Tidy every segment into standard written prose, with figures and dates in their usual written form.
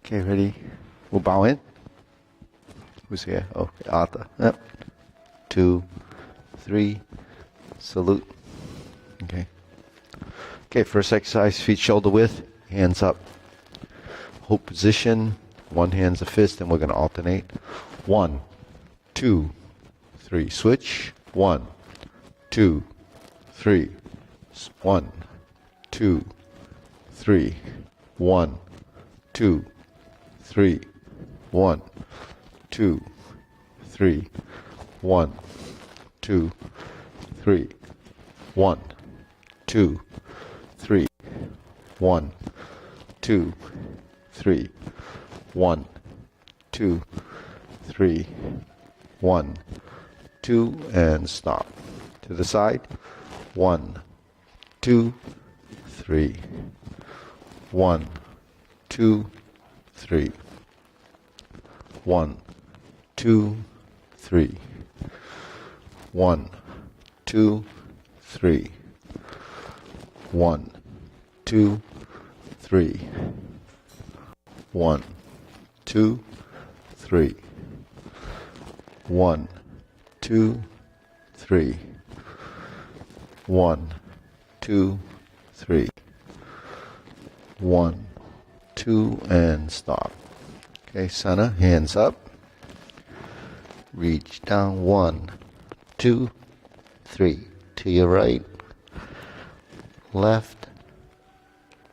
Okay, ready? We'll bow in. Who's here? Okay, Arthur. Yep. 2, 3. Salute. Okay. Okay, first exercise, feet shoulder width, hands up. Hold position. One hand's a fist, and we're going to alternate. 1, 2, 3. Switch. 1, 2, 3. 1, 2, 3. 1, 2, 3. 1, 2, 3. 1, 2, 3. 1, 2, 3. 1, 2, 3. 1, 2, 3. 1, 2, and stop. To the side. 1, 2, 3. 1, 2, 3. 1, 2, 3. 1, 2, 3. 1, 2, 3. 1, 2, 3. 1, 2, 3. 1, 2, 3. 1, 2, and stop. Okay, center, hands up. Reach down. 1, 2, 3. To your right, left,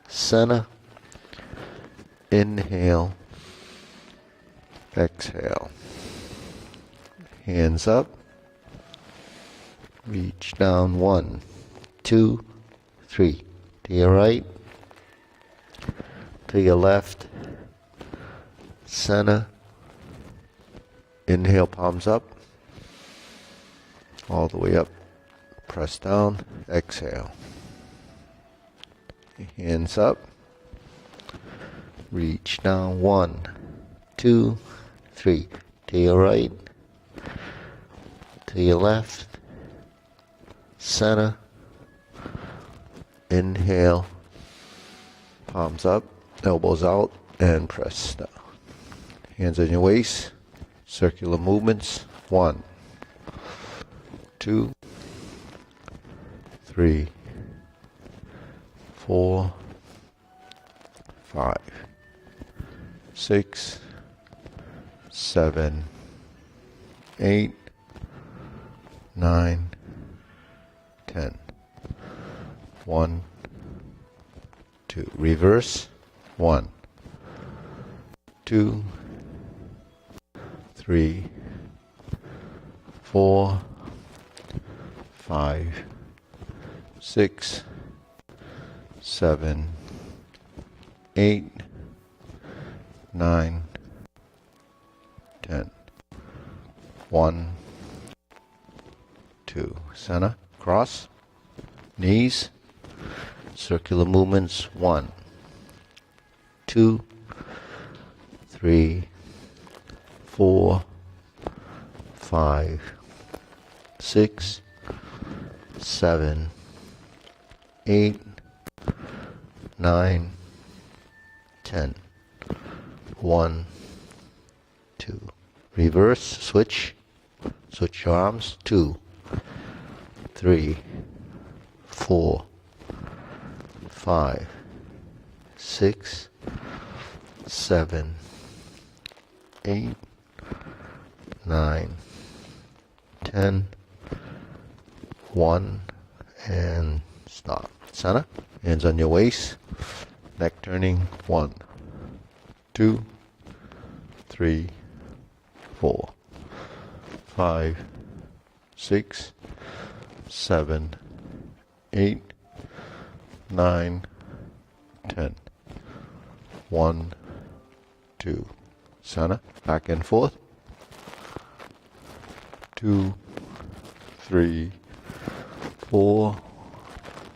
center. Inhale, exhale. Hands up. Reach down. 1, 2, 3. To your right, to your left, center. Inhale, palms up, all the way up. Press down, exhale. Hands up. Reach down. 1, 2, 3. To your right, to your left, center. Inhale, palms up, elbows out, and press down. Hands on your waist, circular movements. 1, 2, 3, 4, 5, 6, 7, 8, 9, 10. 1, 2. Reverse. 1, 2, 3, 4, 5, 6, 7, 8, 9, 10. 1, 2. Center. Cross. Knees. Circular movements. 1, 2, 3, 4, 5, 6, 7, 8, 9, 10. 1, 2. Reverse. Switch. Switch your arms. 2, 3, 4, 5, 6, 7, 8, 9, 10. 1, and stop. Center. Hands on your waist. Neck turning. 1, 2, 3, 4, 5, 6, 7, 8, 9, 10. 1, 2. Center. Back and forth. 2, 3, 4,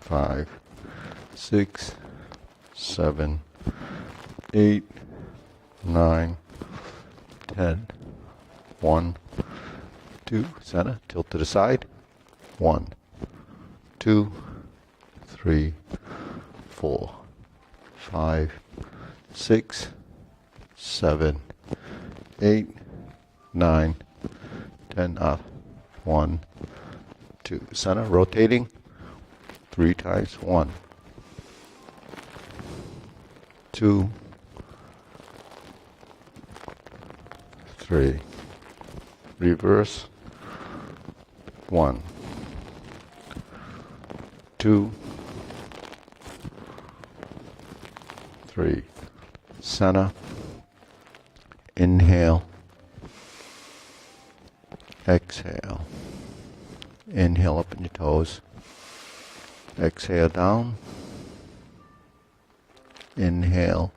5, 6, 7, 8, 9, 10. 1, 2. Center. Tilt to the side. 1, 2, 3, 4, 5, 6, 7, 8, 9, 10 up. 1, 2. Center, rotating 3 times. 1, 2, 3. Reverse. 1, 2, 3. Center. Inhale. Exhale. Inhale up in your toes. Exhale down. Inhale.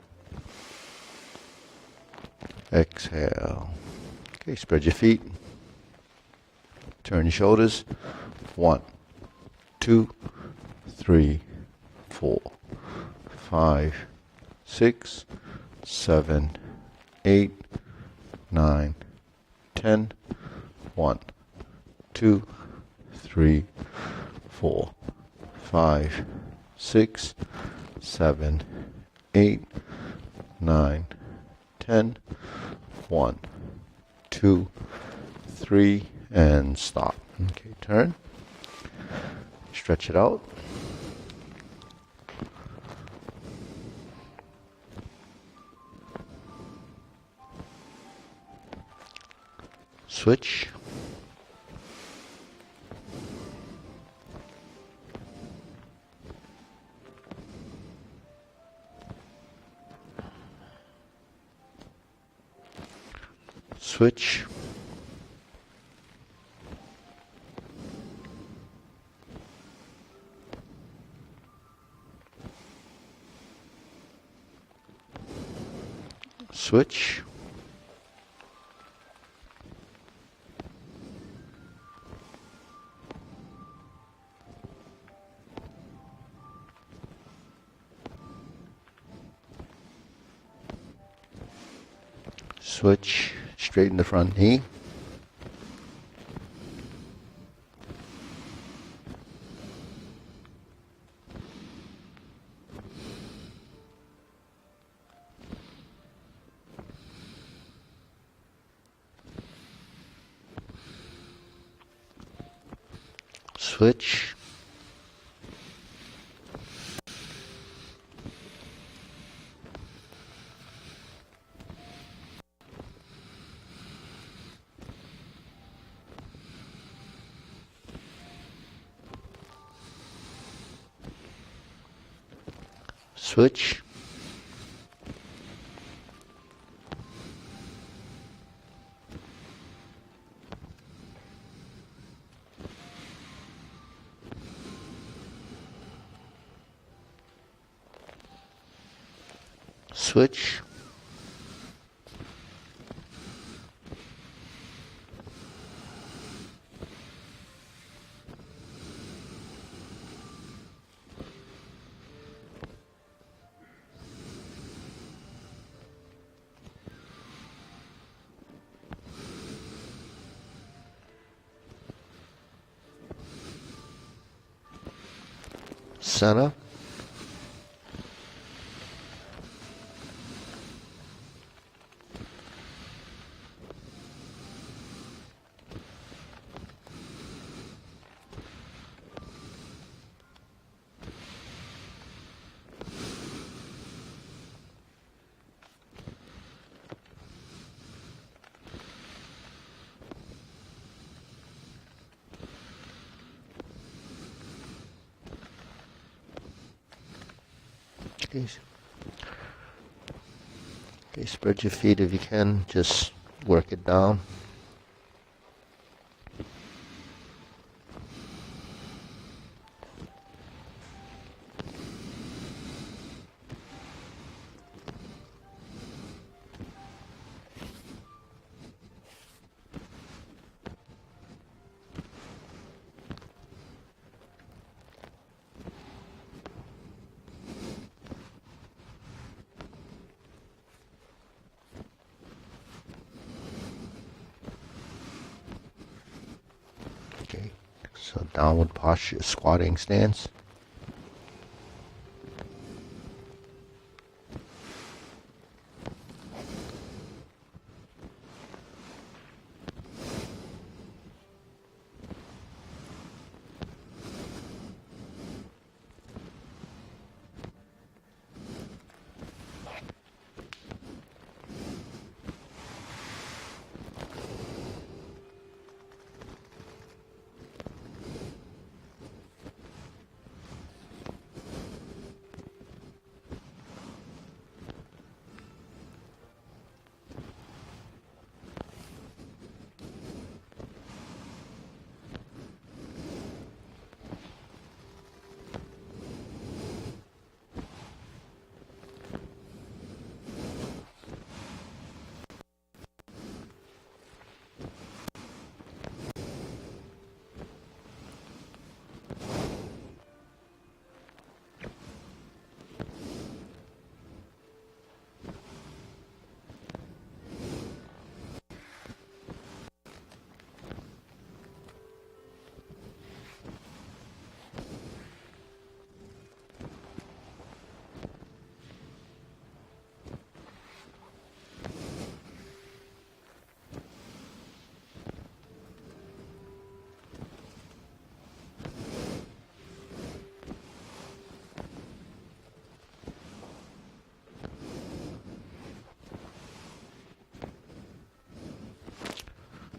Exhale. Okay, spread your feet. Turn your shoulders. 1, 2, 3, 4, 5, 6, 7, 8, 9, 10. 1, 2, 3, 4, 5, 6, 7, 8, 9, 10. 1, 2, 3, and stop. Okay, turn. Stretch it out. Switch. Switch. Switch. Switch. Straighten the front knee. Switch. Switch. Switch. Center. Okay, spread your feet if you can. Just work it down. Okay, so downward posture, squatting stance.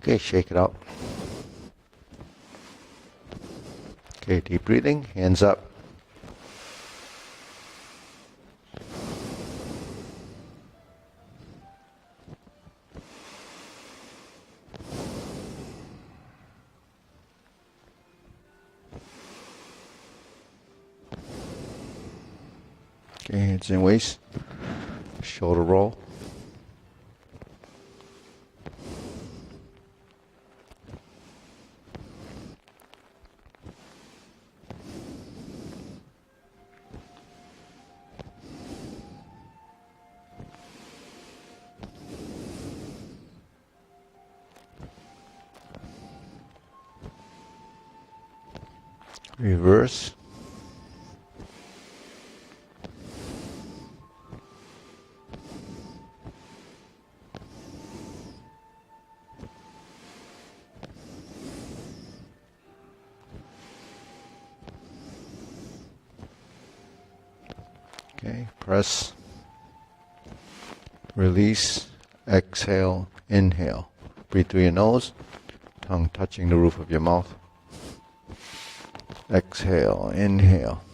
Okay, shake it out. Okay, deep breathing, hands up. Okay, hands in waist, shoulder roll. Reverse. Okay, press, release, exhale, inhale. Breathe through your nose, tongue touching the roof of your mouth. Exhale, inhale.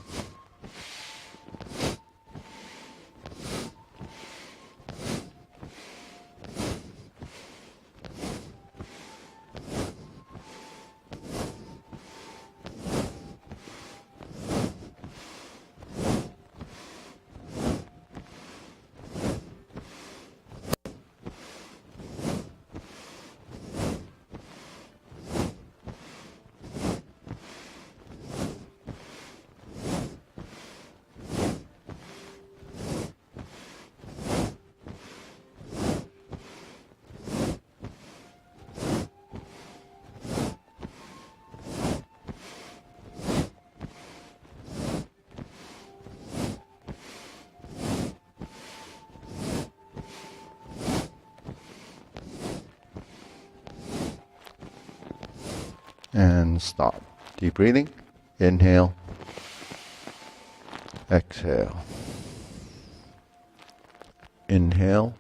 And stop. Deep breathing. Inhale. Exhale. Inhale.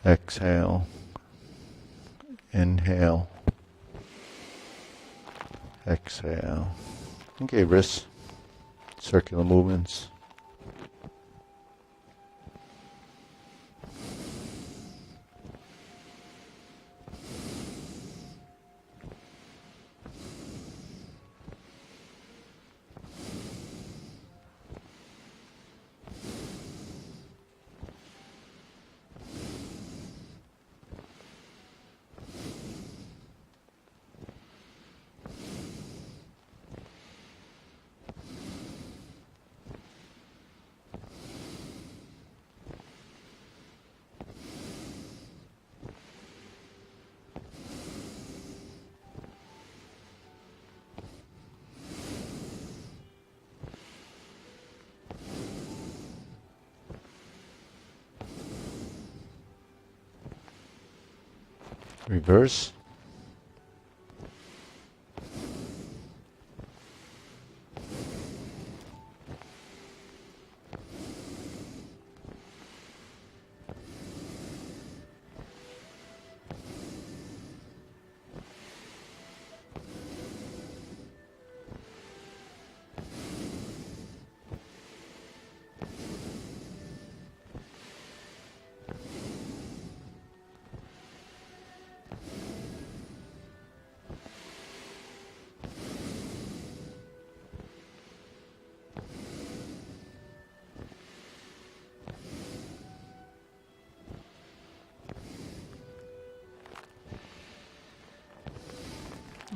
Exhale. Inhale. Exhale. Okay, wrists. Circular movements. Reverse.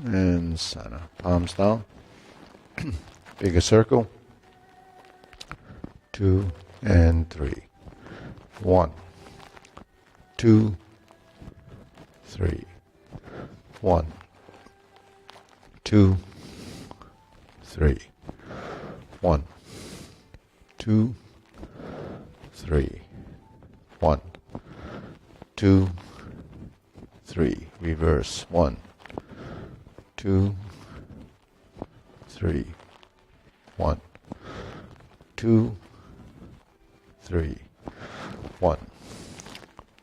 And center. Palms down. Bigger circle. 2 and 3. 1, 2, 3. 1, 2, 3. 1, 2, 3. 1, 2, 3. Reverse. 1, 2, 3. 1, 2, 3. 1,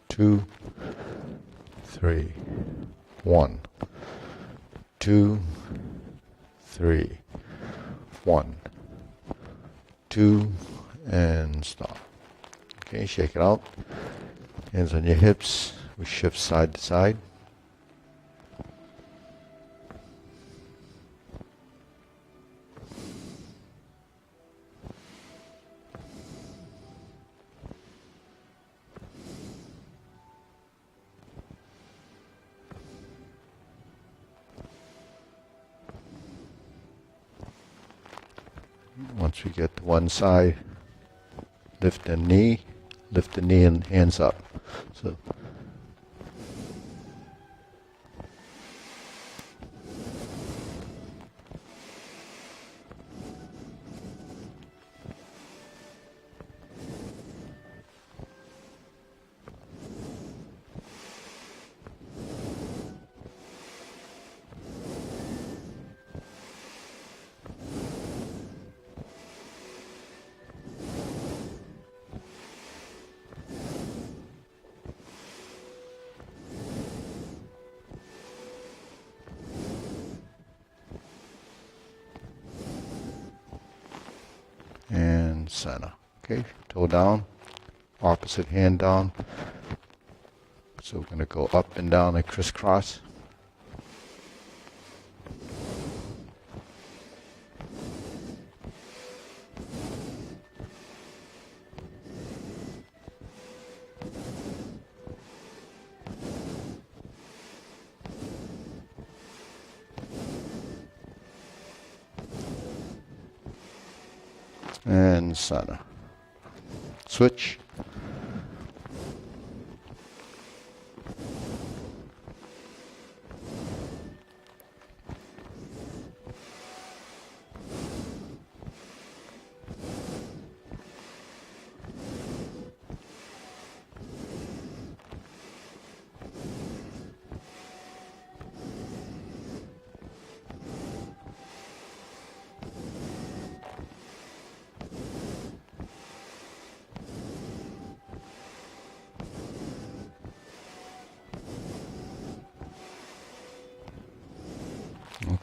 2, 3. 1, 2, 3. 1, 2, and stop. Okay, shake it out. Hands on your hips. We shift side to side. Once we get to one side, lift the knee and hands up. So and center. Okay, toe down, opposite hand down. So we're going to go up and down and crisscross. And center. Switch.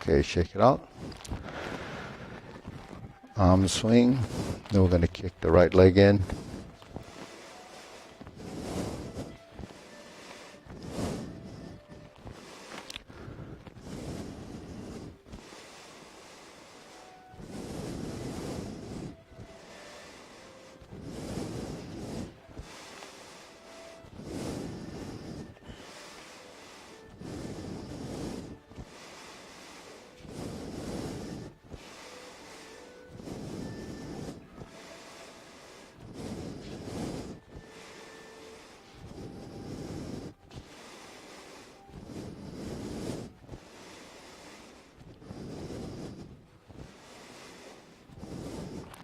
Okay, shake it out. Arm swing. Then we're going to kick the right leg in.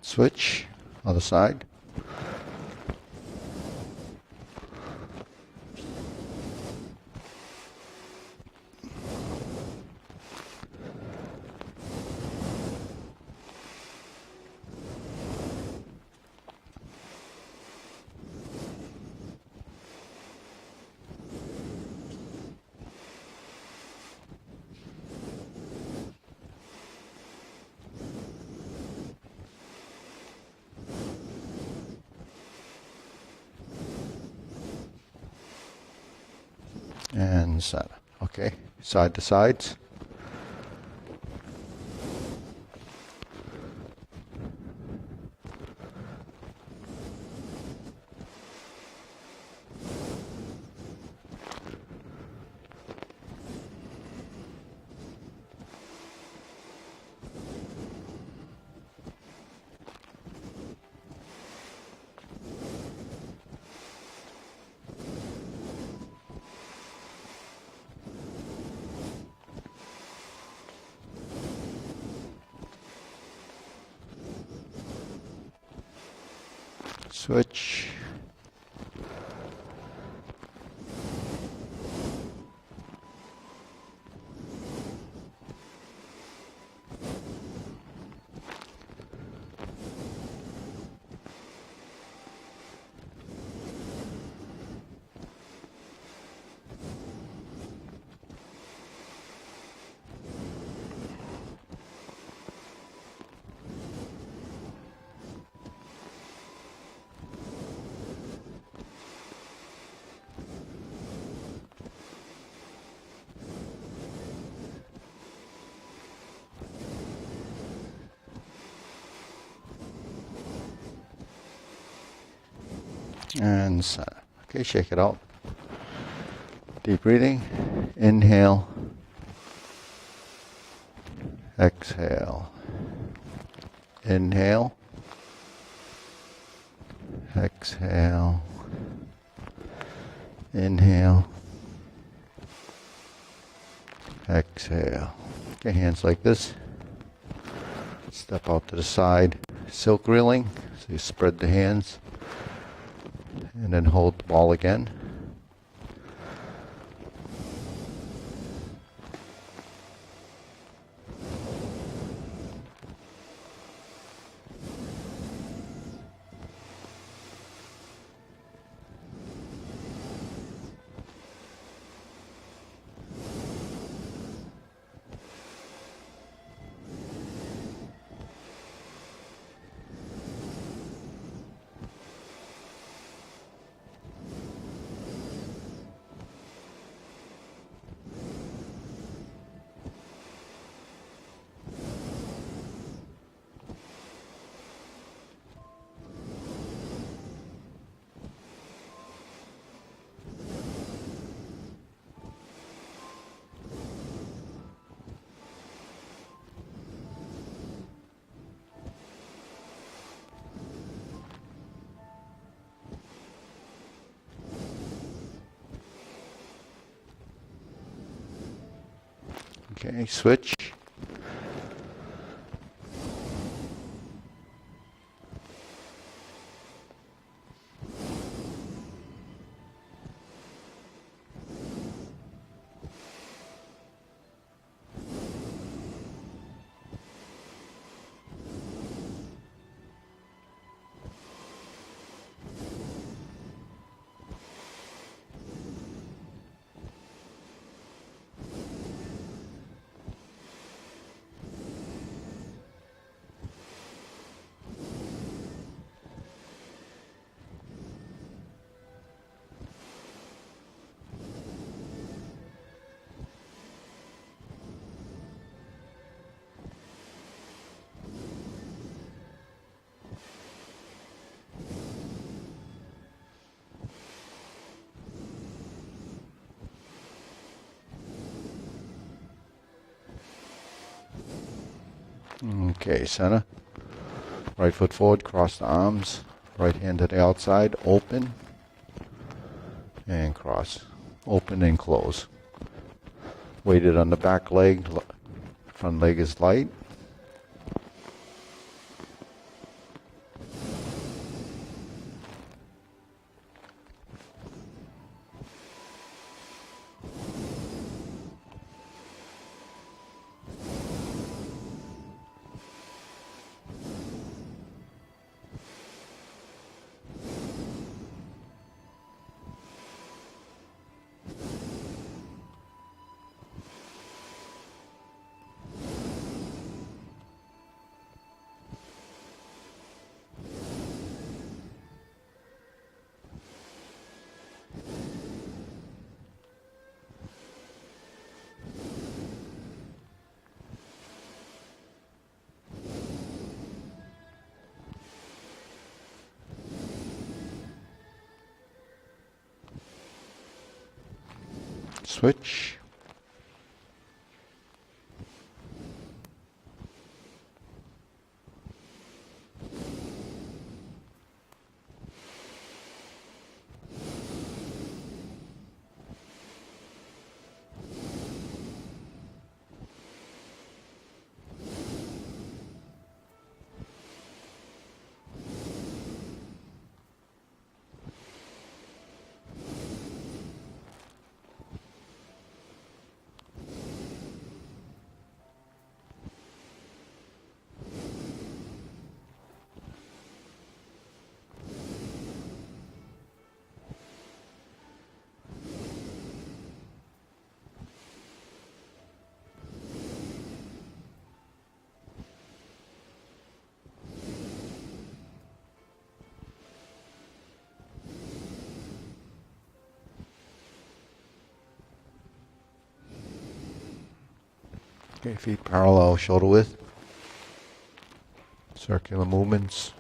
Switch, other side. And center. Okay, side to sides. Switch. and center. Okay, shake it out. Deep breathing. Inhale. Exhale. Inhale. Exhale. Inhale. Exhale. Okay, hands like this. Step out to the side. Silk reeling. So you spread the hands. And then hold the ball again. Okay, switch. Okay, center. Right foot forward, cross the arms. Right hand to the outside, open. And cross. Open and close. Weighted on the back leg. Front leg is light. Switch. Okay, feet parallel, shoulder width. Circular movements.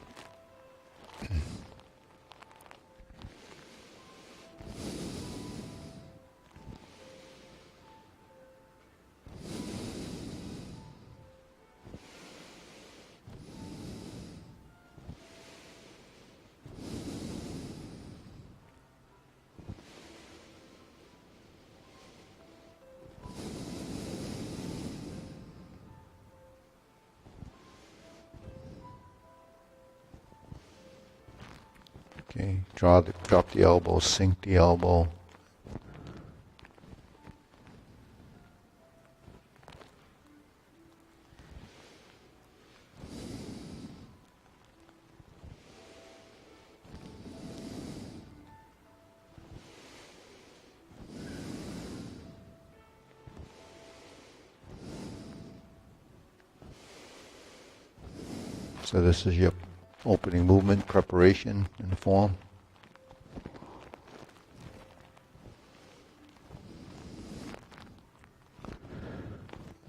Okay, drop the elbow, sink the elbow. So this is your opening movement preparation in the form.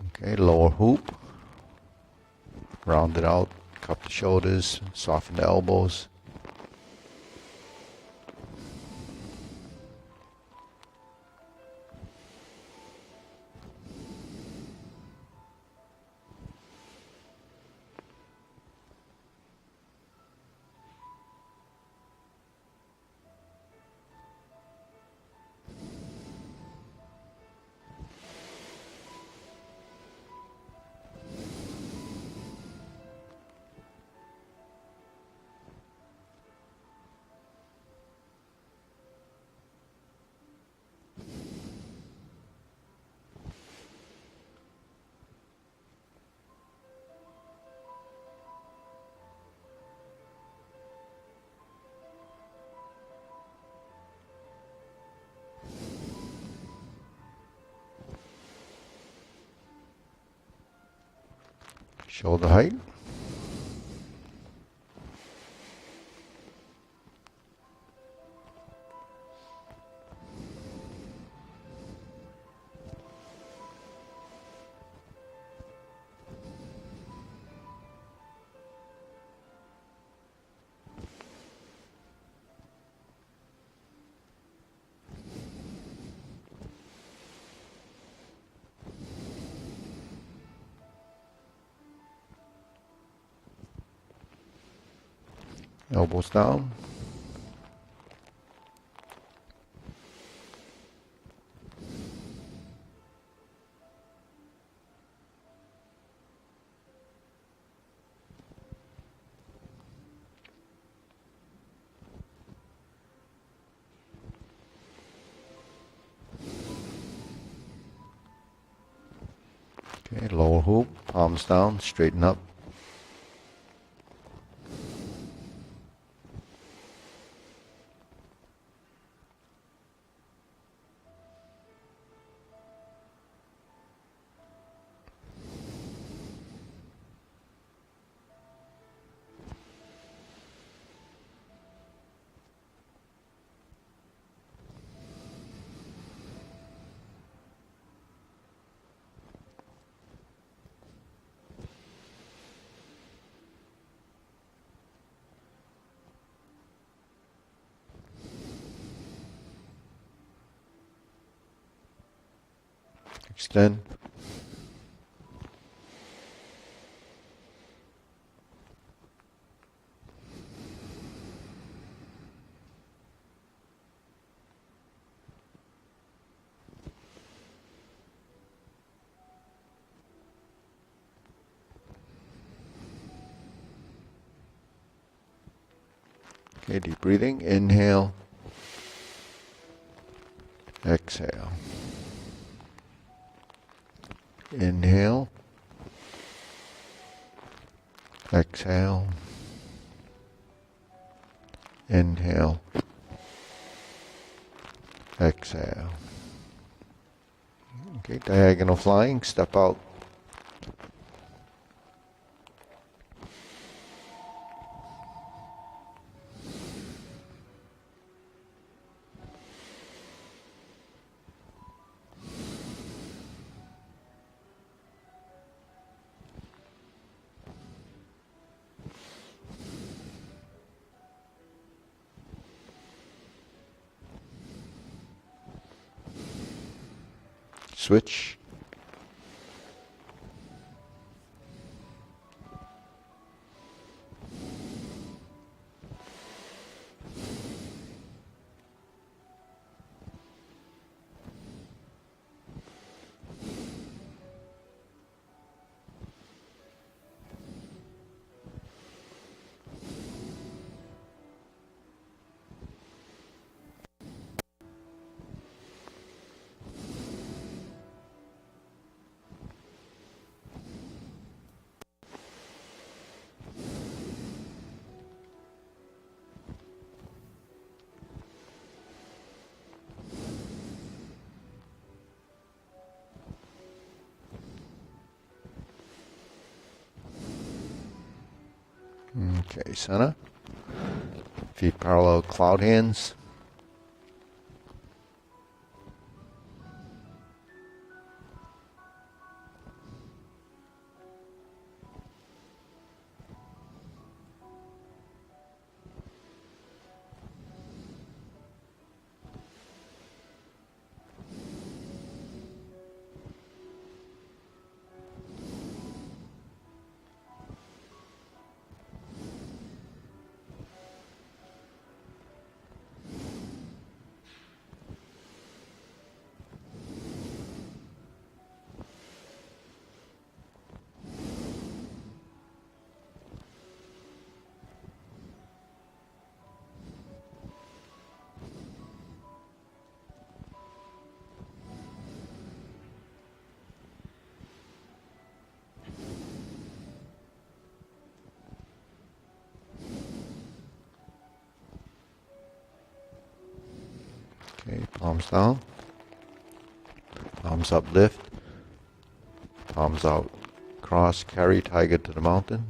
Okay, lower hoop. Round it out, cup the shoulders, soften the elbows. Shoulder height. Elbows down. Okay, lower hoop, palms down, straighten up. Extend. Okay, deep breathing. Inhale. Exhale. Inhale. Exhale. Inhale. Exhale. Okay, diagonal flying. Step out. Switch. Okay, center. Feet parallel, cloud hands. Okay, palms down, palms up, lift, palms out, cross, carry, tiger to the mountain.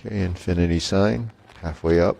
Okay, infinity sign, halfway up.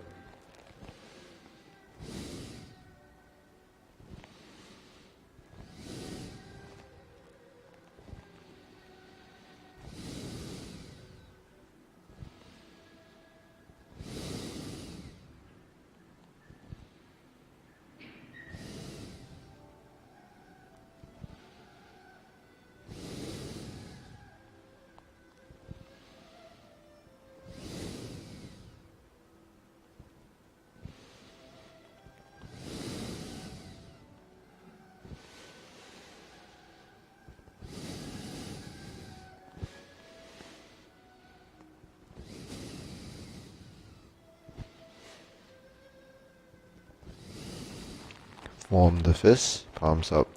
Form the fists, palms up,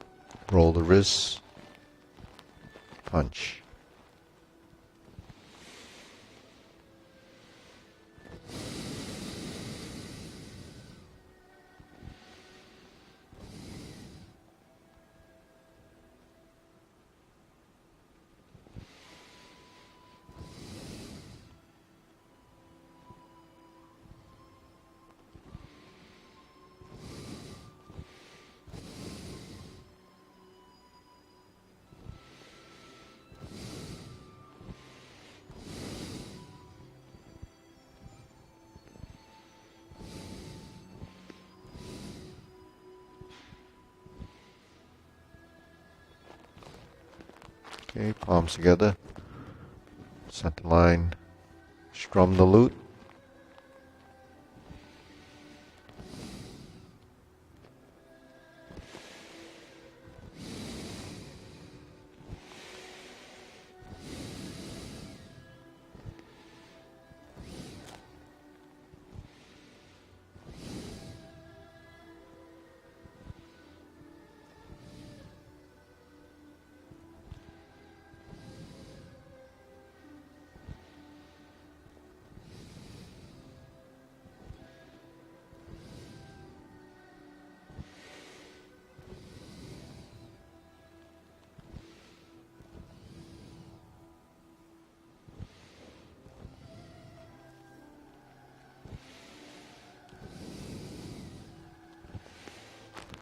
roll the wrists, punch. Okay, palms together, center line, strum the lute.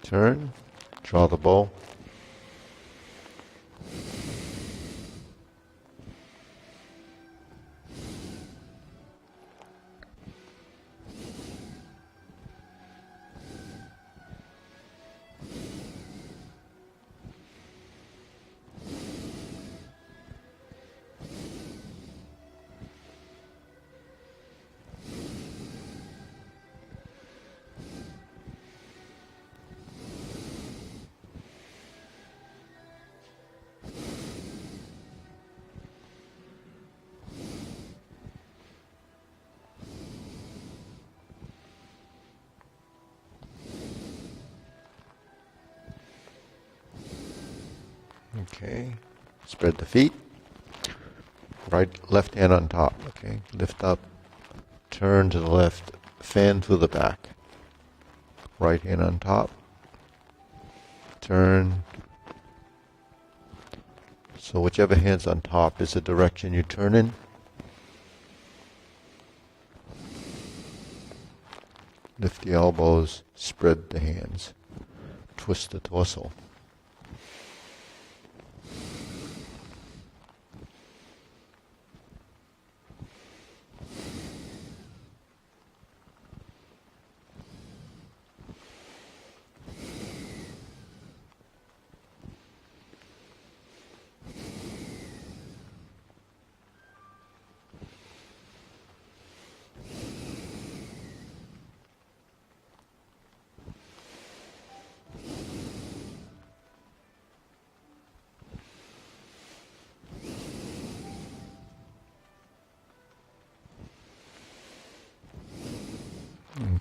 Turn, draw the bow. Okay. Spread the feet. Left hand on top. Okay. Lift up. Turn to the left. Fan through the back. Right hand on top. Turn. So whichever hand's on top is the direction you turn in. Lift the elbows, spread the hands, twist the torso.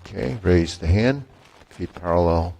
Okay, raise the hand, feet parallel.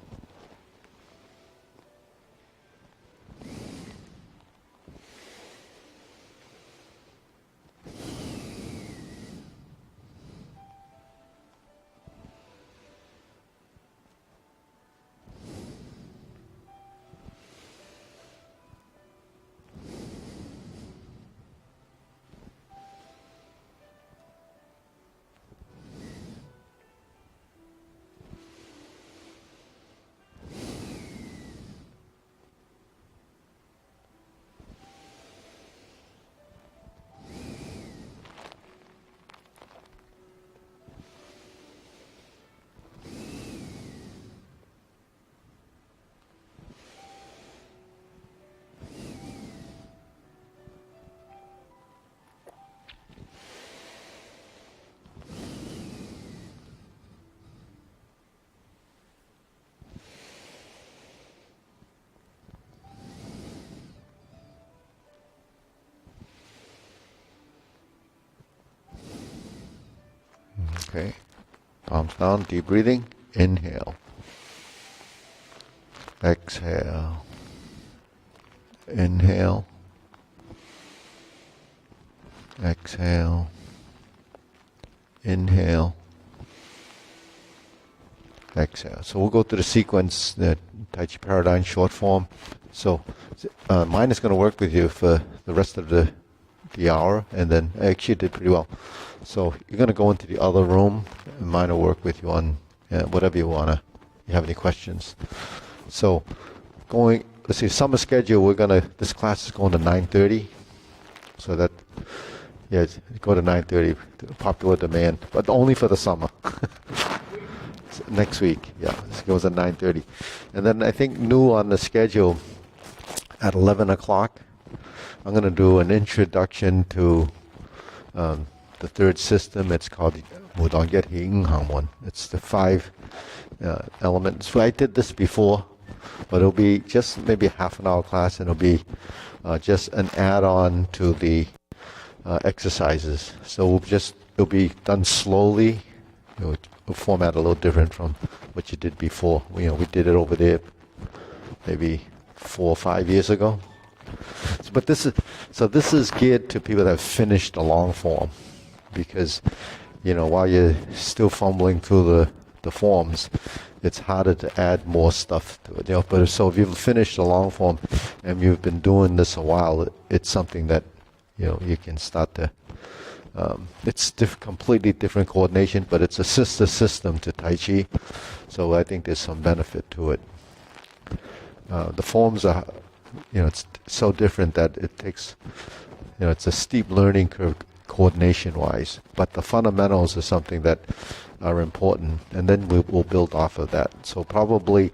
Okay, palms down, deep breathing. Inhale. Exhale. Inhale. Exhale. Inhale. Exhale. So we'll go through the sequence, the Tai Chi Paradigm short form. So mine is going to work with you for the rest of the hour, and then actually did pretty well. So you're going to go into the other room, and mine will work with you on whatever you want to. You have any questions? So let's see, summer schedule, this class is going to 9:30. So that, go to 9:30, popular demand, but only for the summer. Next week, this goes at 9:30. And then I think new on the schedule at 11 o'clock, I'm going to do an introduction to the third system. It's called Mudon one. It's the 5 elements. So I did this before, but it'll be just maybe a half an hour class, and it'll be just an add-on to the exercises. So it'll be done slowly. We'll format a little different from what you did before. We did it over there maybe 4 or 5 years ago. But this is geared to people that have finished the long form, because while you're still fumbling through the forms, it's harder to add more stuff to it. But so if you've finished the long form and you've been doing this a while, it's something that you can start to. It's completely different coordination, but it's a sister system to Tai Chi, so I think there's some benefit to it. The forms are, it's so different that it takes, it's a steep learning curve coordination-wise, but the fundamentals are something that are important, and then we'll build off of that. So probably,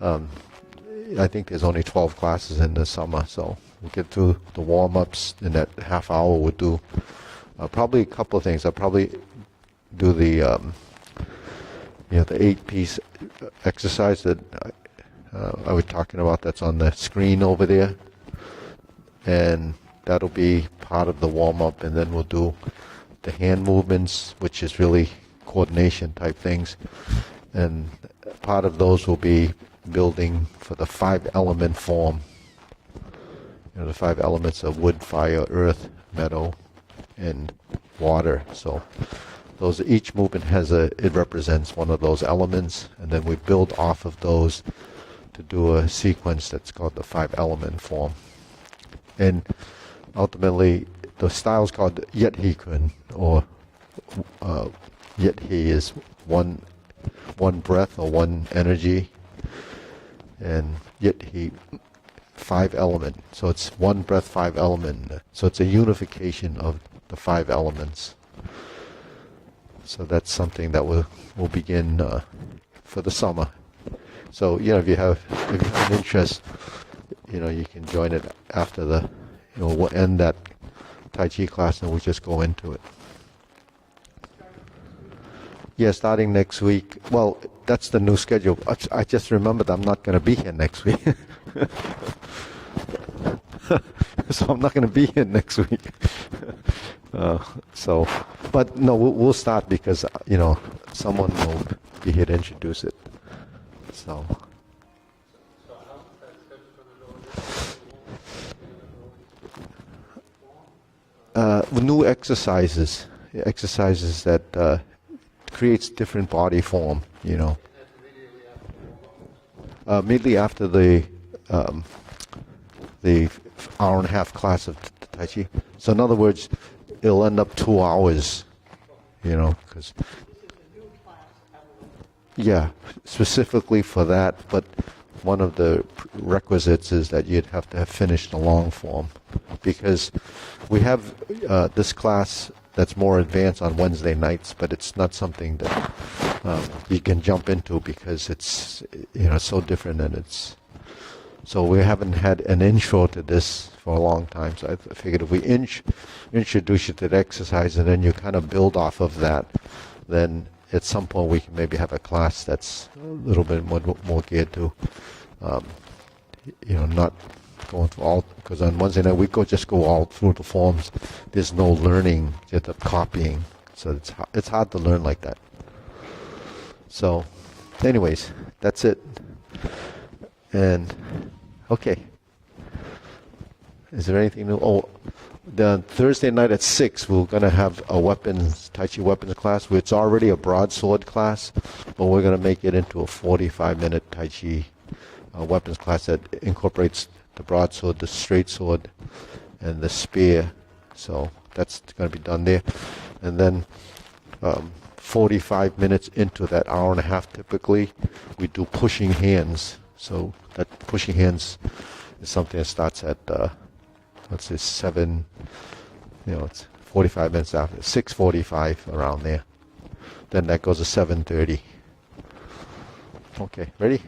I think there's only 12 classes in the summer, so we'll get through the warm-ups in that half hour. We'll do probably a couple of things. I'll probably do the 8-piece exercise that I was talking about, that's on the screen over there, and that'll be part of the warm-up, and then we'll do the hand movements, which is really coordination type things, and part of those will be building for the 5-element form. The five elements of wood, fire, earth, metal, and water. So those, each movement it represents one of those elements, and then we build off of those to do a sequence that's called the five element form. And ultimately, the style is called Yet He Kun, or Yet He is one breath or one energy, and Yet He five element. So it's one breath, five element. So it's a unification of the five elements. So that's something that will begin for the summer. So if you have an interest, you can join it after we'll end that Tai Chi class and we'll just go into it. Yeah, starting next week. Well, that's the new schedule. I just remembered I'm not going to be here next week. So I'm not going to be here next week. But no, we'll start because, someone will be here to introduce it. So. New exercises that creates different body form, Immediately after the hour and a half class of Tai Chi. So in other words, it'll end up 2 hours, because specifically for that. But one of the requisites is that you'd have to have finished the long form, because we have this class that's more advanced on Wednesday nights, but it's not something that you can jump into because it's so different, and so we haven't had an intro to this for a long time. So I figured if we introduce you to the exercise and then you kind of build off of that, then at some point we can maybe have a class that's a little bit more geared to, not going through all, because on Wednesday night we just go all through the forms. There's no learning, just the copying. So it's hard to learn like that. So, anyways, that's it. And okay, is there anything new? Oh, the Thursday night at 6, we're going to have a Tai Chi weapons class. It's already a broadsword class, but we're going to make it into a 45-minute Tai Chi weapons class that incorporates the broadsword, the straight sword, and the spear. So that's going to be done there. And then 45 minutes into that hour and a half, typically, we do pushing hands. So that pushing hands is something that starts at, let's say 7, it's 45 minutes after, 6:45, around there. Then that goes to 7:30. Okay, ready?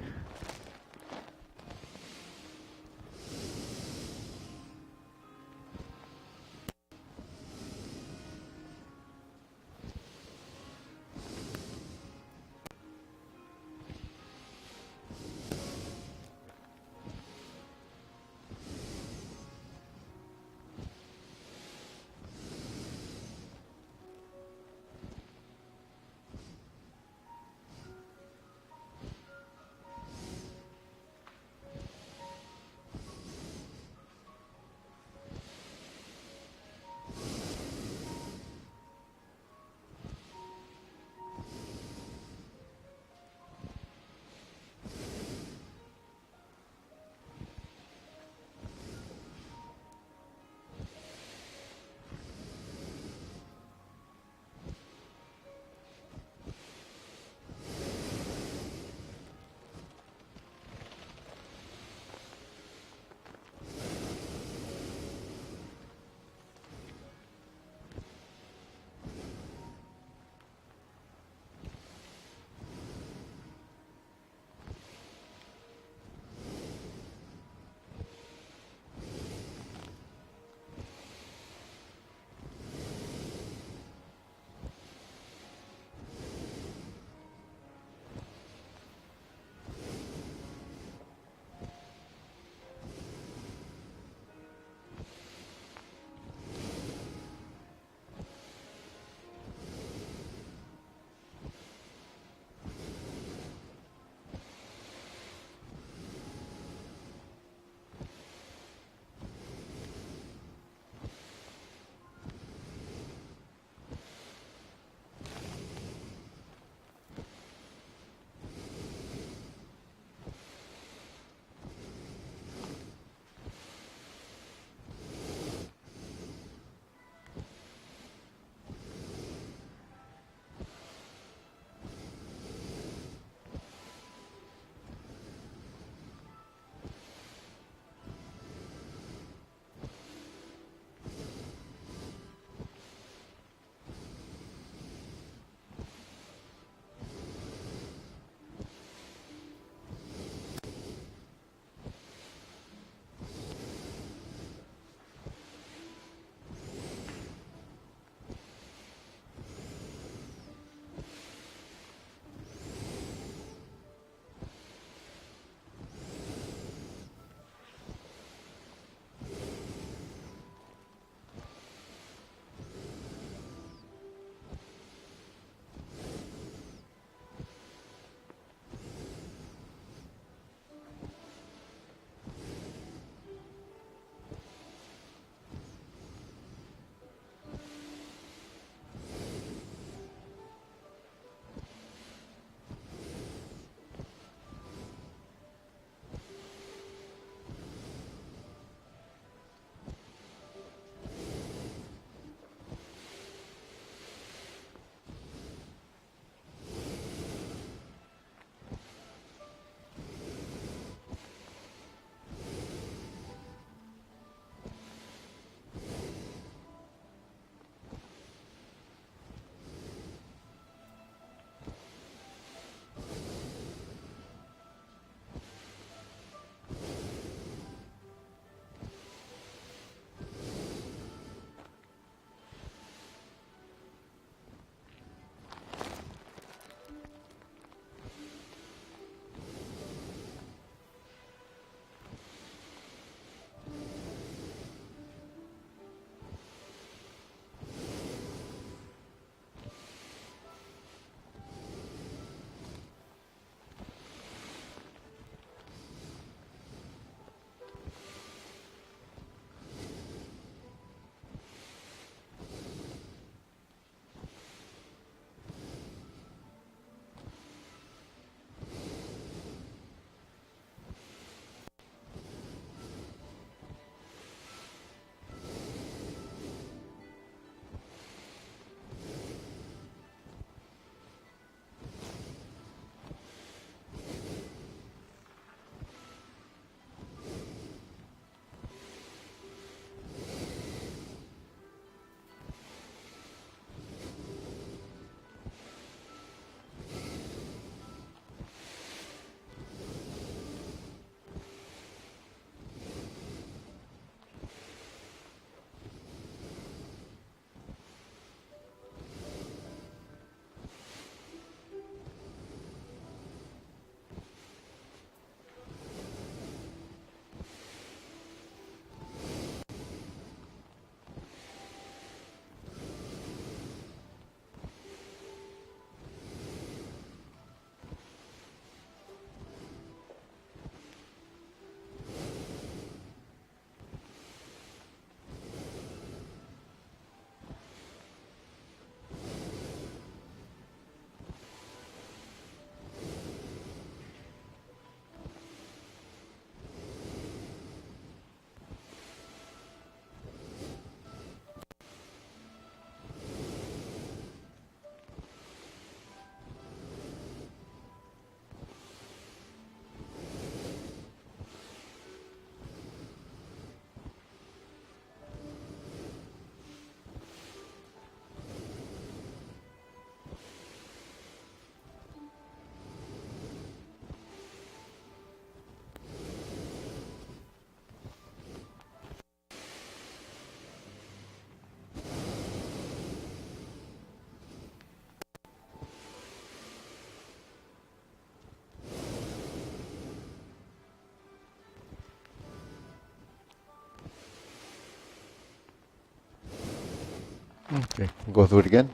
Okay, go through it again.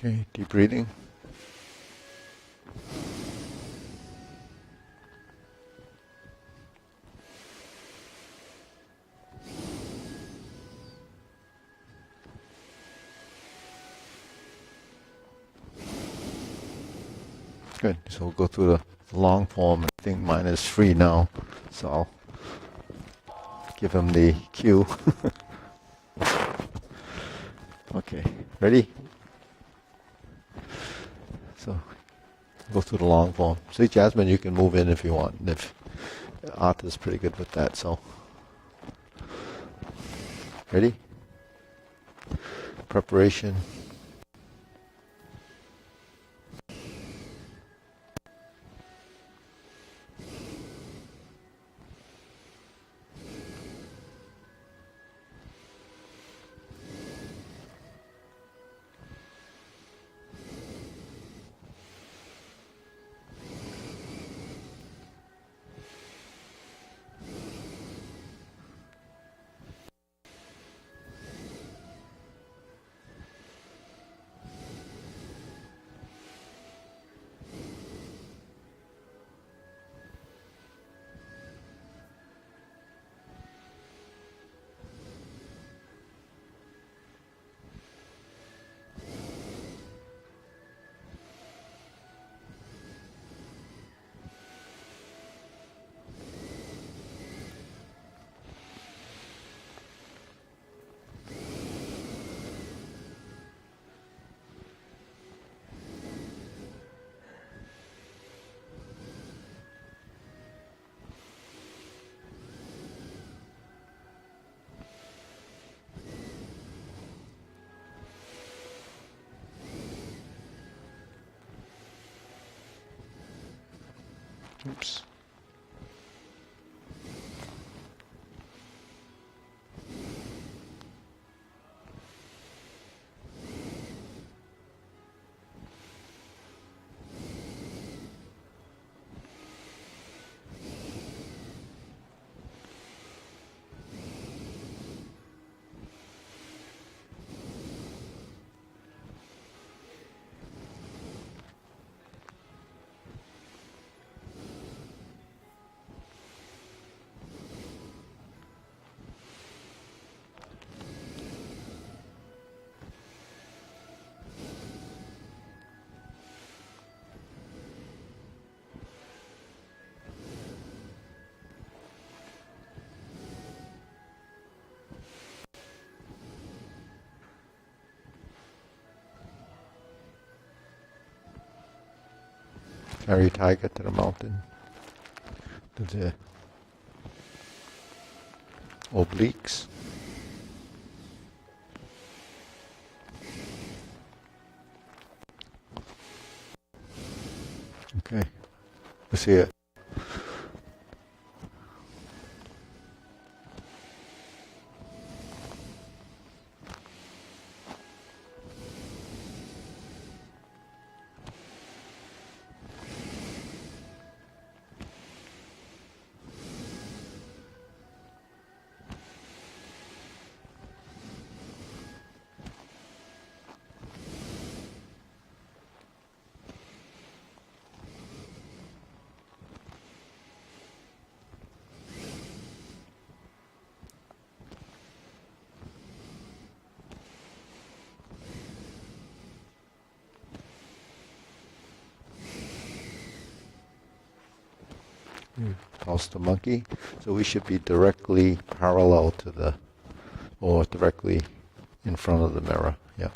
Okay, deep breathing. Good. So we'll go through the long form. I think mine is free now, so I'll give him the cue. Okay, ready? So go through the long form. See, Jasmine, you can move in if you want. If Arthur's pretty good with that, so ready? Preparation. Oops. Carry tiger to the mountain. To the obliques. Okay. Let's see it. Pulse the monkey. So we should be directly parallel to the, or directly in front of the mirror. Yeah.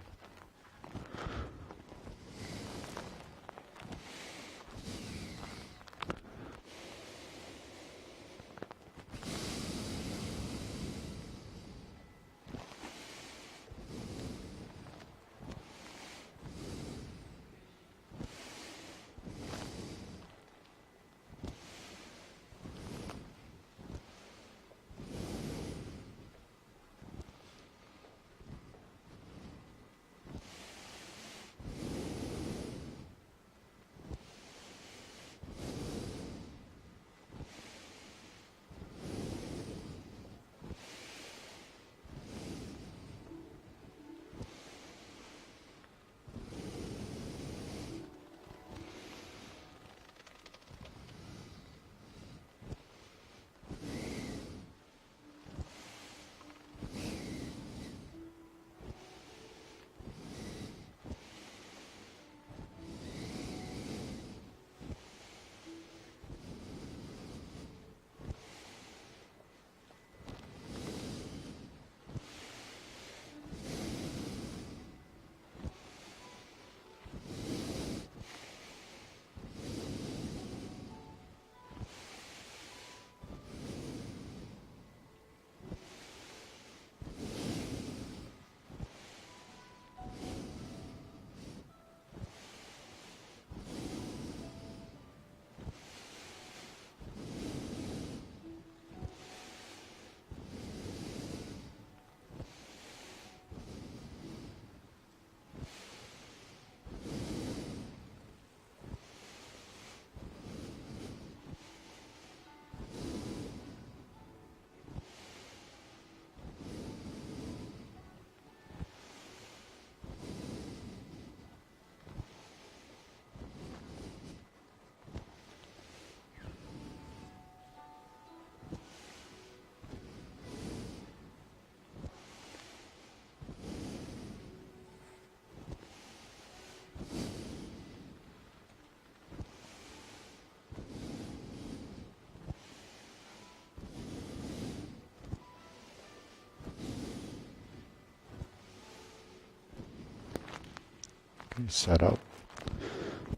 Set up,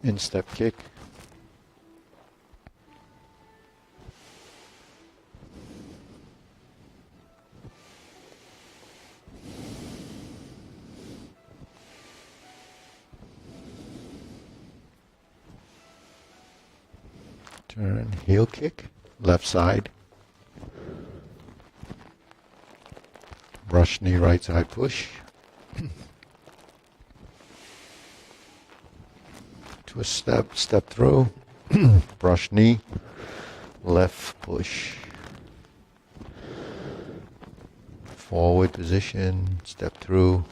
instep kick, turn, heel kick, left side, brush knee, right side push, twist step, step through, brush knee, left push, forward position, step through,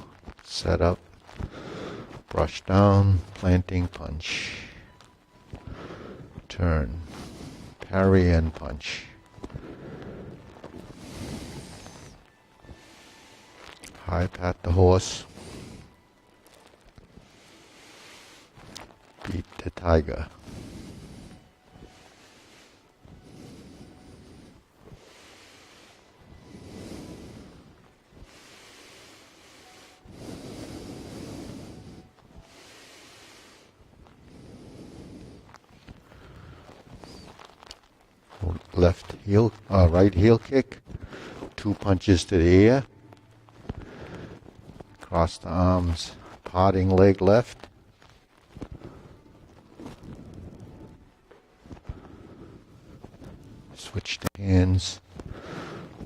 set up, brush down, planting punch, turn, parry and punch, high pat the horse, beat the tiger. Left heel, right heel kick, 2 punches to the ear, cross the arms, parting leg left, switch the hands,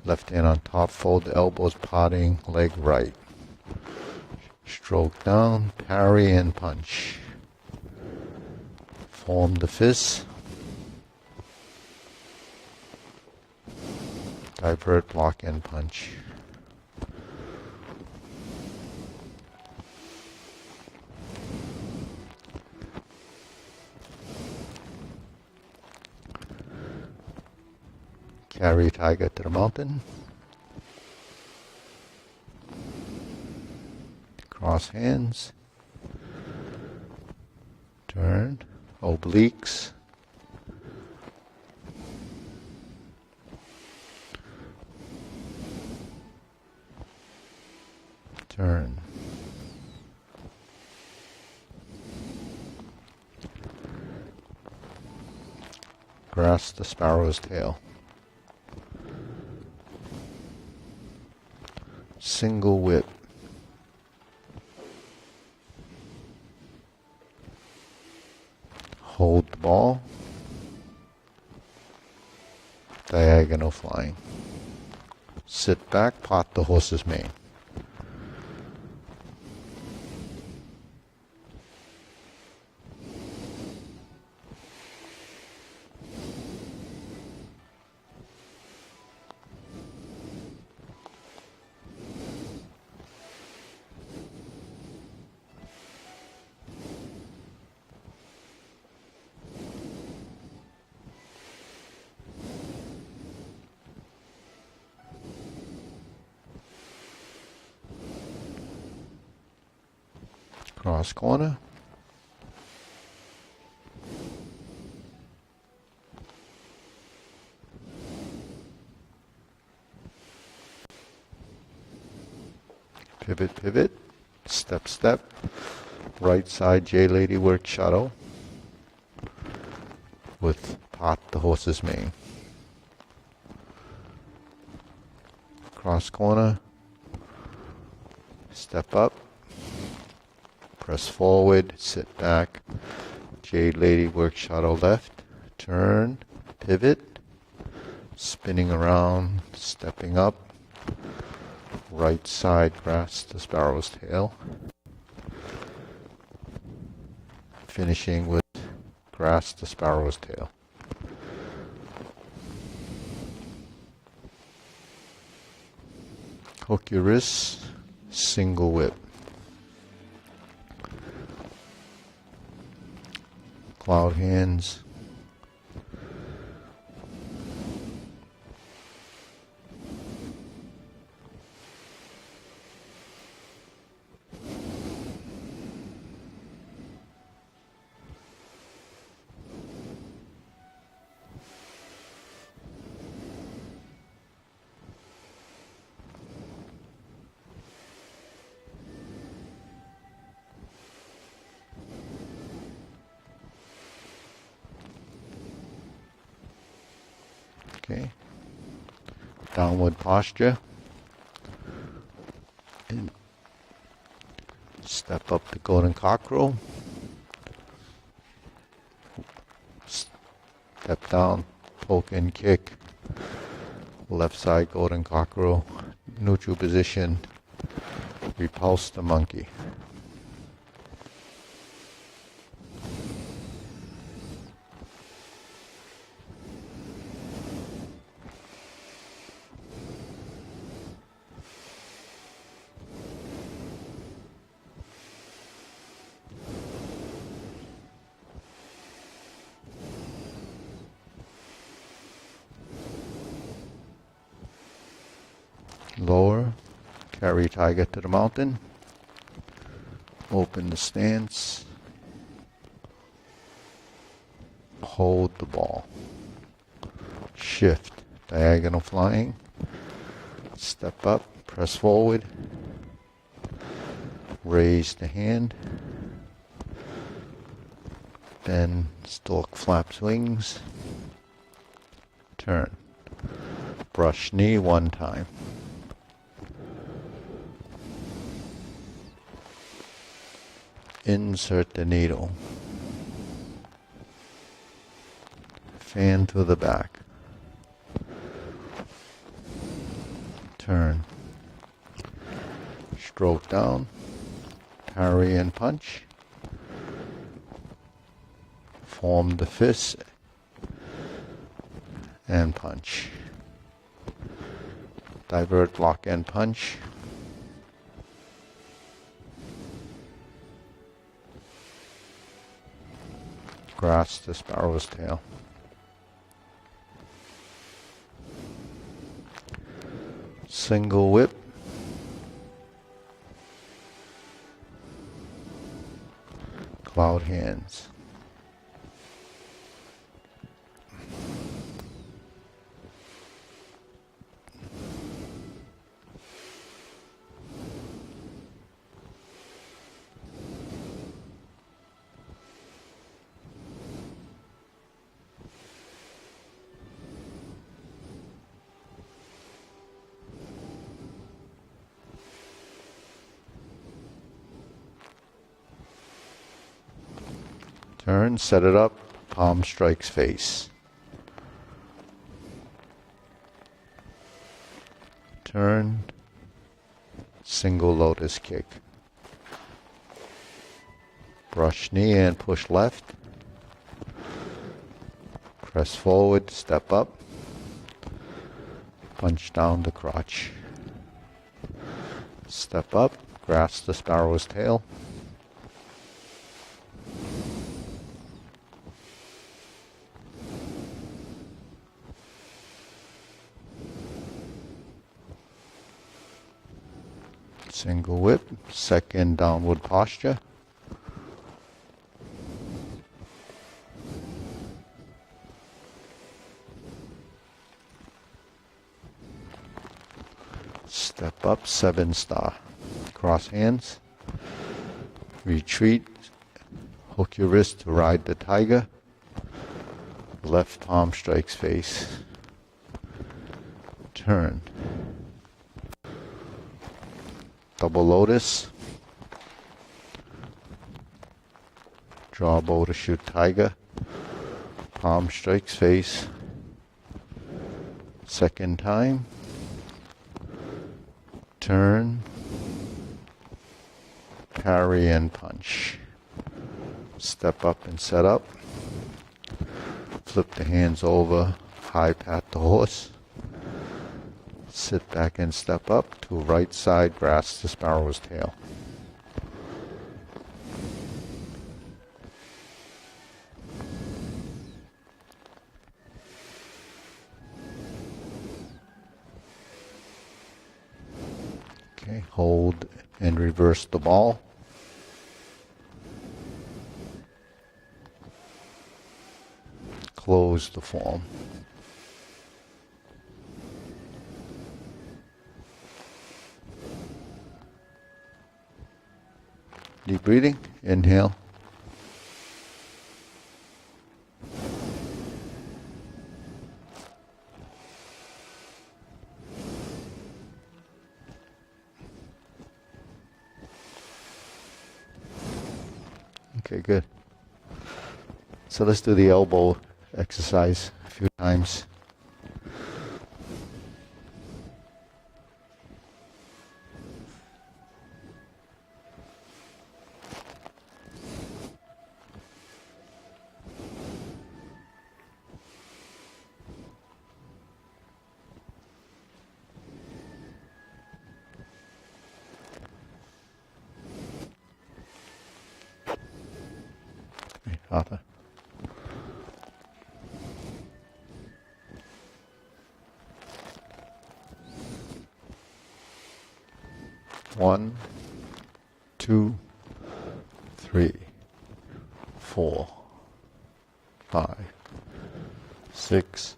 left hand on top, fold the elbows, parting leg right, stroke down, parry and punch, form the fist, divert, block and punch. Carry tiger to the mountain. Cross hands. Turn. Obliques. Turn. Grasp the sparrow's tail. Single whip. Hold the ball. Diagonal flying. Sit back, pot the horse's mane. Cross corner. Pivot, pivot. Step, step. Right side J-Lady work shuttle with pot the horse's mane. Cross corner. Step up. Press forward, sit back, Jade Lady work shuttle left, turn, pivot, spinning around, stepping up, right side grasp the sparrow's tail, finishing with grasp the sparrow's tail. Hook your wrists, single whip. Cloud hands. Okay. Downward posture. And step up to golden cockerel. Step down, poke and kick. Left side golden cockerel. Neutral position. Repulse the monkey. Lower, carry tiger to the mountain. Open the stance. Hold the ball. Shift, diagonal flying. Step up, press forward. Raise the hand. Bend, stork flaps wings. Turn. Brush knee one time. Insert the needle. Fan to the back. Turn. Stroke down. Parry and punch. Form the fist and punch. Divert, block and punch. Grasp the sparrow's tail. Single whip. Cloud hands. Turn, set it up, palm strikes face. Turn, single lotus kick. Brush knee and push left. Press forward, step up. Punch down the crotch. Step up, grasp the sparrow's tail. Single whip, second downward posture. Step up, 7-star. Cross hands. Retreat. Hook your wrist to ride the tiger. Left palm strikes face. Turn. Double lotus. Draw bow to shoot tiger. Palm strikes face. Second time. Turn. Parry and punch. Step up and set up. Flip the hands over. High pat the horse. Sit back and step up to right side, grasp the sparrow's tail. Okay, hold and reverse the ball. Close the form. Deep breathing, inhale. Okay, good. So let's do the elbow exercise a few times. Arthur. One, two, three, 4, 5, 6,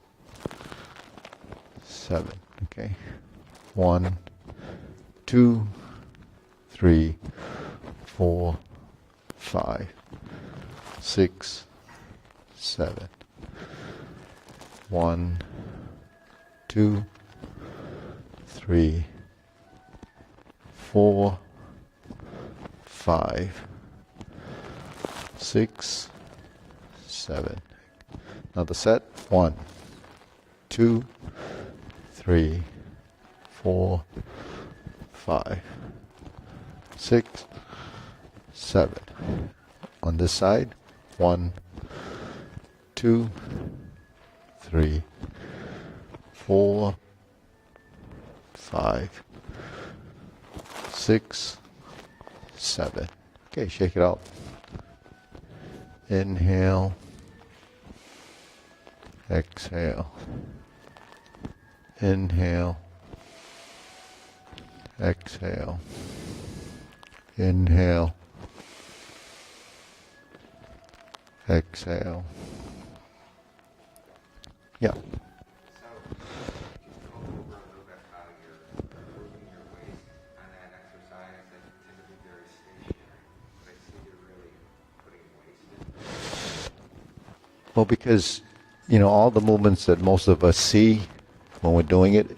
7. Okay. 1, 2, 3, 4, 5, 6, 7. 1, 2, 3, 4, 5, 6, 7. Another set. 1, 2, 3, 4, 5, 6, 7. On this side. 1, 2, 3, 4, 5, 6, 7. Okay, shake it out. Inhale. Exhale. Inhale. Exhale. Inhale. Exhale. Yeah. So, just go over a little bit how you're moving your waist on that exercise. That's typically very stationary, but I see you're really putting waist in. Well, because, all the movements that most of us see when we're doing it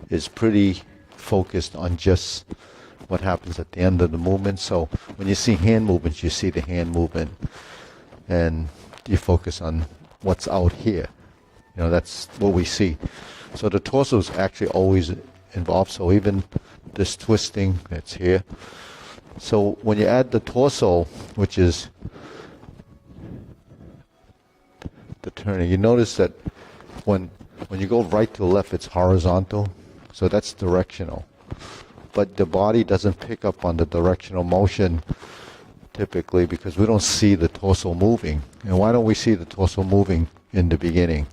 is pretty focused on just what happens at the end of the movement. So when you see hand movements, you see the hand movement, and you focus on what's out here. That's what we see. So the torso is actually always involved. So even this twisting that's here. So when you add the torso, which is the turning, you notice that when you go right to left, it's horizontal. So that's directional. But the body doesn't pick up on the directional motion typically because we don't see the torso moving. And why don't we see the torso moving in the beginning?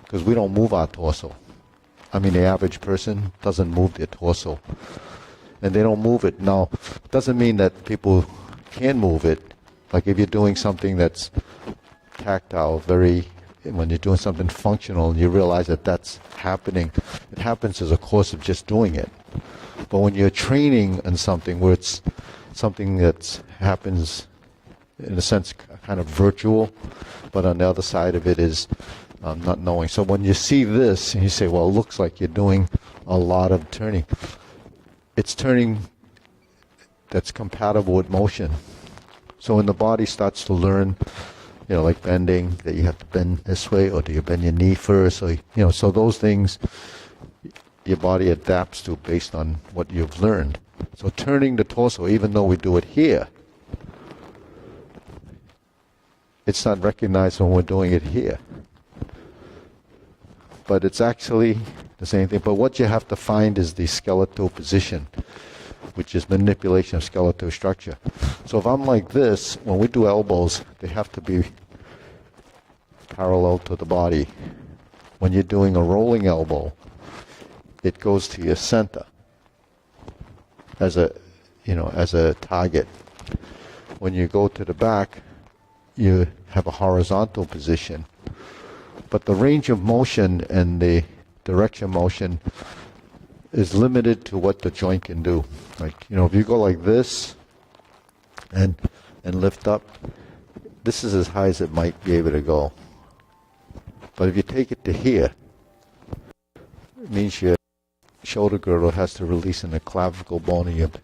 Because we don't move our torso. I mean, the average person doesn't move their torso. And they don't move it. Now, it doesn't mean that people can move it. Like if you're doing something that's tactile, when you're doing something functional, you realize that that's happening. It happens as a course of just doing it. But when you're training in something where it's something that happens, in a sense, kind of virtual, but on the other side of it is not knowing. So when you see this and you say, well, it looks like you're doing a lot of turning. It's turning that's compatible with motion. So when the body starts to learn, like bending, that you have to bend this way, or do you bend your knee first? Or, so those things your body adapts to based on what you've learned. So turning the torso, even though we do it here, it's not recognized when we're doing it here. But it's actually the same thing. But what you have to find is the skeletal position, which is manipulation of skeletal structure. So if I'm like this, when we do elbows, they have to be parallel to the body. When you're doing a rolling elbow, it goes to your center as a target. When you go to the back, you have a horizontal position. But the range of motion and the direction motion is limited to what the joint can do. Like, if you go like this and lift up, this is as high as it might be able to go. But if you take it to here, it means your shoulder girdle has to release in the clavicle bone, and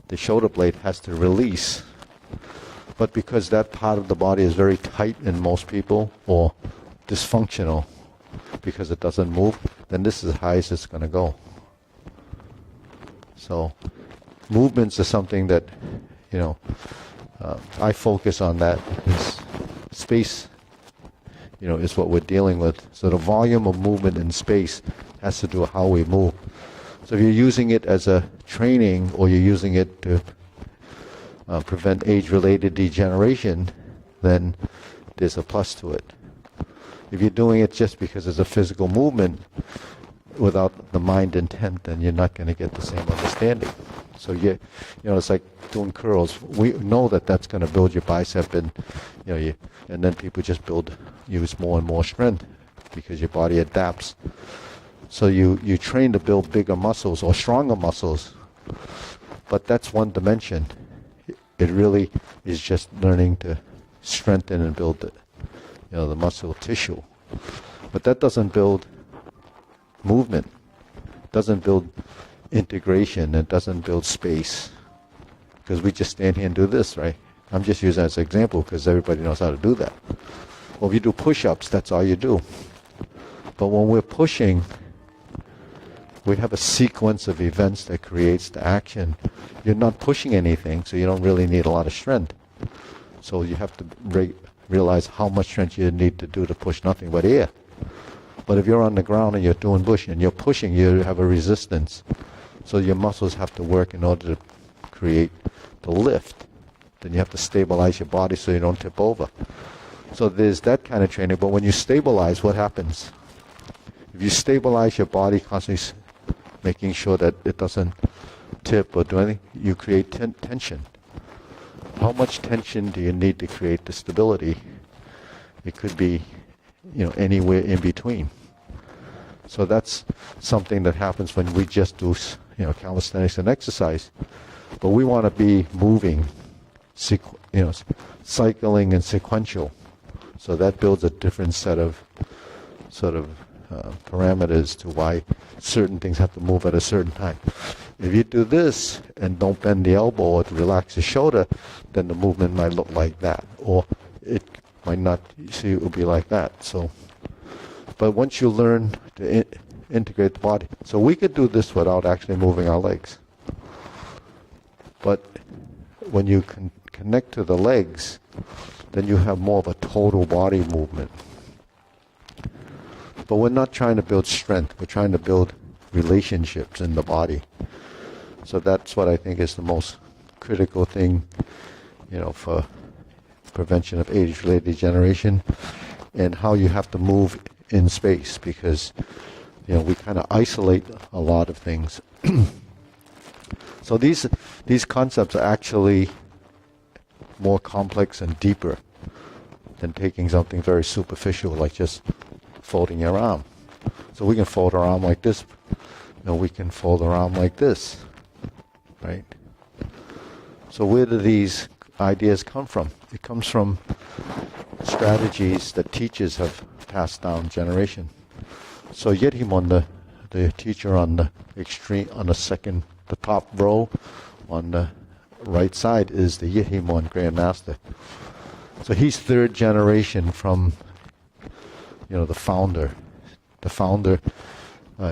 the shoulder blade has to release But because that part of the body is very tight in most people, or dysfunctional because it doesn't move, then this is as high as it's going to go. So movements are something that, I focus on that. Is space, is what we're dealing with. So the volume of movement in space has to do with how we move. So if you're using it as a training, or you're using it to prevent age-related degeneration, then there's a plus to it. If you're doing it just because it's a physical movement without the mind intent, then you're not going to get the same understanding. So it's like doing curls. We know that that's going to build your bicep, and and then people just use more and more strength because your body adapts. So you train to build bigger muscles or stronger muscles, but that's one dimension. It really is just learning to strengthen and build the muscle tissue. But that doesn't build movement, doesn't build integration, it doesn't build space. Because we just stand here and do this, right? I'm just using that as an example because everybody knows how to do that. Well, if you do push-ups, that's all you do. But when we're pushing, we have a sequence of events that creates the action. You're not pushing anything, so you don't really need a lot of strength. So you have to realize how much strength you need to do to push nothing but air. But if you're on the ground and you're doing push and you're pushing, you have a resistance. So your muscles have to work in order to create the lift. Then you have to stabilize your body so you don't tip over. So there's that kind of training. But when you stabilize, what happens? If you stabilize your body, constantly making sure that it doesn't tip or do anything, you create tension. How much tension do you need to create the stability? It could be, anywhere in between. So that's something that happens when we just do, calisthenics and exercise. But we want to be moving, cycling and sequential. So that builds a different set of parameters to why certain things have to move at a certain time. If you do this and don't bend the elbow or relax the shoulder, then the movement might look like that, or it might not. See, it will be like that. So, but once you learn to integrate the body, so we could do this without actually moving our legs. But when you can connect to the legs, then you have more of a total body movement. But we're not trying to build strength. We're trying to build relationships in the body. So that's what I think is the most critical thing, for prevention of age-related degeneration, and how you have to move in space, because, we kind of isolate a lot of things. So these concepts are actually more complex and deeper than taking something very superficial like just folding your arm. So we can fold our arm like this. We can fold our arm like this, right? So where do these ideas come from? It comes from strategies that teachers have passed down generation. So Yedhimon, the teacher on the extreme, on the top row, on the right side is the Yedhimon Grand Master. So he's third generation from the founder. The founder,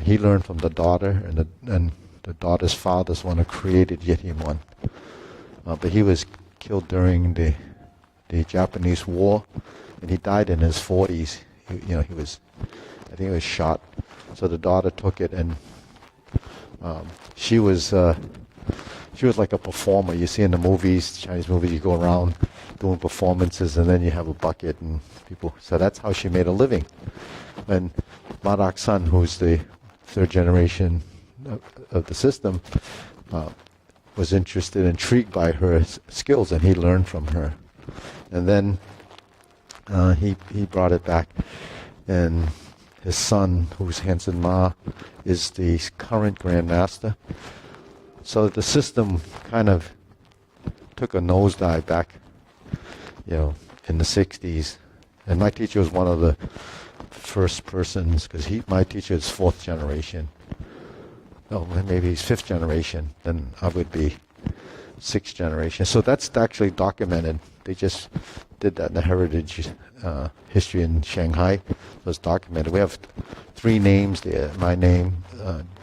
he learned from the daughter, and the daughter's father's one who created Yedhimon. But he was killed during the Japanese War, and he died in his 40s. I think he was shot. So the daughter took it, and she was like a performer. You see in the movies, Chinese movies, you go around doing performances, and then you have a bucket and people. So that's how she made a living. And Madak San, who's the third generation of the system, was interested, intrigued by her skills, and he learned from her. And then he brought it back, and his son, who's Hansen Ma, is the current Grand Master. So the system kind of took a nosedive back, in the 60s. And my teacher was one of the first persons, because my teacher is fourth generation. Oh, maybe he's fifth generation, then I would be. sixth generation. So that's actually documented. They just did that in the heritage history in Shanghai. So it's documented. We have three names there. My name,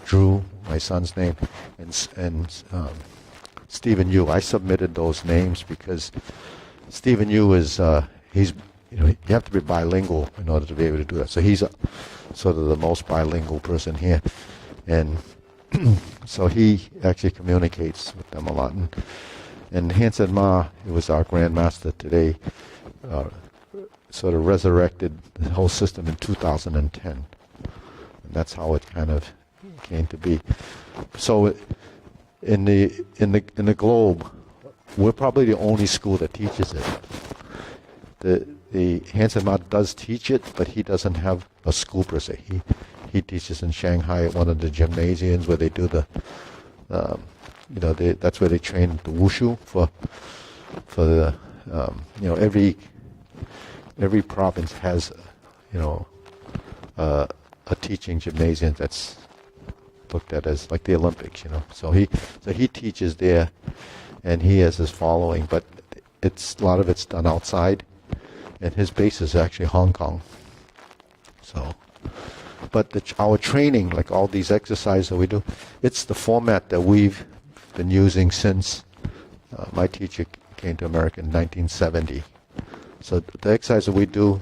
Drew, my son's name, and Stephen Yu. I submitted those names because Stephen Yu is he's you have to be bilingual in order to be able to do that. So he's sort of the most bilingual person here, and so he actually communicates with them a lot. And Hansen Ma, who was our grandmaster today, sort of resurrected the whole system in 2010, and that's how it kind of came to be. So in the globe, we're probably the only school that teaches it. The Hansen Ma does teach it, but he doesn't have a school per se. He teaches in Shanghai at one of the gymnasiums where they do the that's where they train the wushu for the every province has a teaching gymnasium that's looked at as like the Olympics, So he teaches there, and he has his following, but a lot of it's done outside, and his base is actually Hong Kong. So, but our training, like all these exercises that we do, it's the format that we've been using since my teacher came to America in 1970. So the exercises that we do,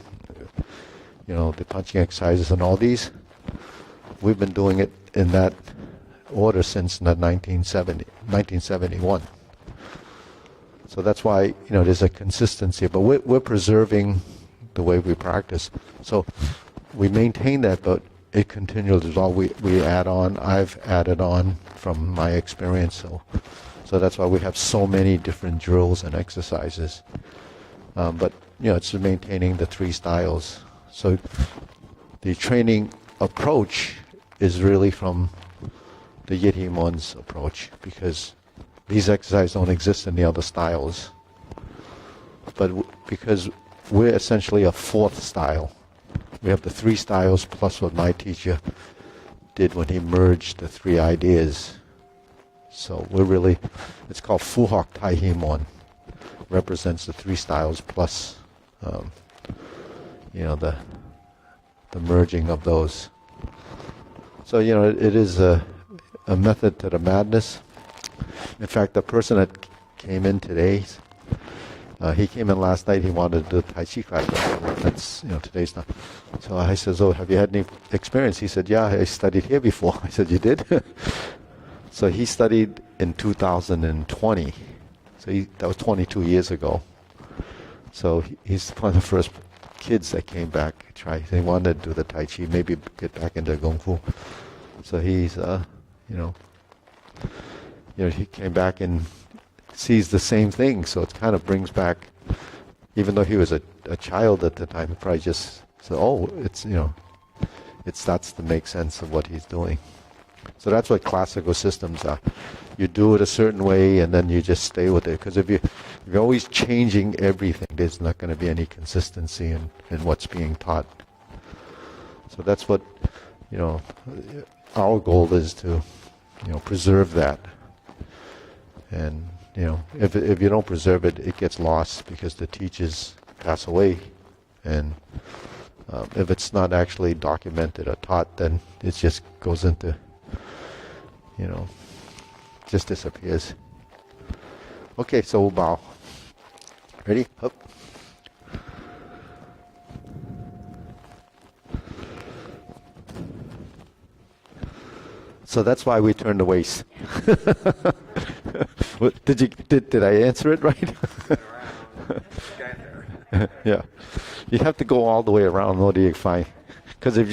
the punching exercises and all these, we've been doing it in that order since 1971. So that's why there's a consistency, but we're preserving the way we practice. So we maintain that, but it continually is all we add on. I've added on from my experience, so that's why we have so many different drills and exercises. But it's maintaining the three styles. So the training approach is really from the Yidhimon's approach, because these exercises don't exist in the other styles. But because we're essentially a fourth style, we have the three styles plus what my teacher did when he merged the three ideas. So it's called Fuhok Tai Himon, represents the three styles plus the merging of those. So it is a method to the madness. In fact, the person that came in today, he came in last night. He wanted to do Tai Chi Class. That's today's not. So I said, "Oh, have you had any experience?" He said, "Yeah, I studied here before." I said, "You did?" So he studied in 2020. So that was 22 years ago. So he's one of the first kids that came back. They wanted to do the Tai Chi, maybe get back into Kung Fu. So he's he came back and sees the same thing, so it kind of brings back, even though he was a child at the time, he probably just said, oh, it starts to make sense of what he's doing. So that's what classical systems are. You do it a certain way and then you just stay with it, because if you're always changing everything, there's not going to be any consistency in what's being taught. So that's what our goal is, to preserve that. And if you don't preserve it, it gets lost because the teachers pass away, and if it's not actually documented or taught, then it just goes into just disappears. Okay, so we'll bow. Ready? Up. So that's why we turn the waist. Did I answer it right? Yeah. You have to go all the way around in order to find, because if you